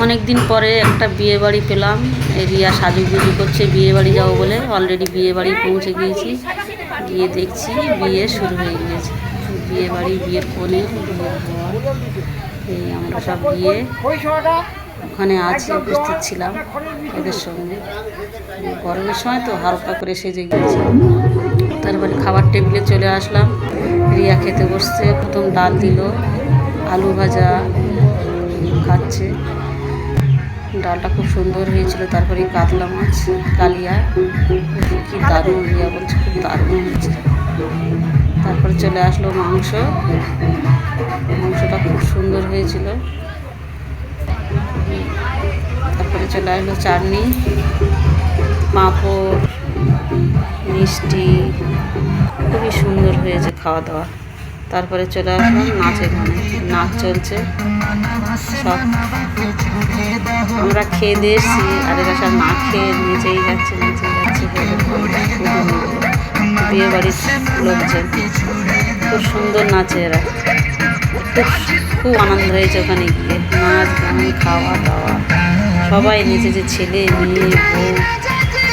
অনেক দিন পরে একটা বিয়ে বাড়ি পেলাম। রিয়া সাজুগুজু করছে বিয়ে বাড়ি যাবো বলে। অলরেডি বিয়ে বাড়ি পৌঁছে গিয়েছি। গিয়ে দেখছি বিয়ে শুরু হয়ে গিয়েছে। বিয়ে বাড়ি, বিয়ের কনে, বিয়ের বর, এই আমরা সব গিয়ে ওখানে আছি, উপস্থিত ছিলাম এদের সঙ্গে। গরমের সময় তো হালকা করে সেজে গিয়েছি। তারপরে খাবার টেবিলে চলে আসলাম। রিয়া খেতে বসছে। প্রথম ডাল দিল, আলু ভাজা খাচ্ছে। ডালটা খুব সুন্দর হয়েছিল। তারপরে কাতলা মাছ, কালিয়া, কি দারুণ, রিয়া বলছে খুব দারুণ হয়েছে। তারপরে চলে আসলো মাংস। মাংসটা খুব সুন্দর হয়েছিল। তারপরে চলে আসলো চাটনি, পাঁপড়, মিষ্টি। খুবই সুন্দর হয়েছে খাওয়া দাওয়া। তারপরে চলে আসলাম নাচের গানে। নাচ চলছে সব। আমরা খেয়ে দিয়ে এসছি, আর এরা সব না খেয়ে নেচেই যাচ্ছে। বিয়ে বাড়ির লোকজন খুব সুন্দর নাচে এরা। খুব আনন্দ হয়েছে ওখানে গিয়ে। নাচ গান, খাওয়া দাওয়া, সবাই নেচেছে। ছেলে মেয়ে বউ,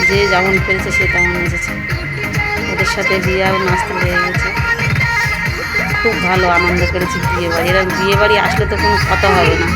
যে যেমন পেরেছে সে তেমন নেচেছে। ওদের সাথে রিয়াও নাচতে লেগে গেছে। খুব ভালো আনন্দ করেছি বিয়ে বাড়ি। এরা বিয়ে বাড়ি আসলে তো কোনো কথা হবে না।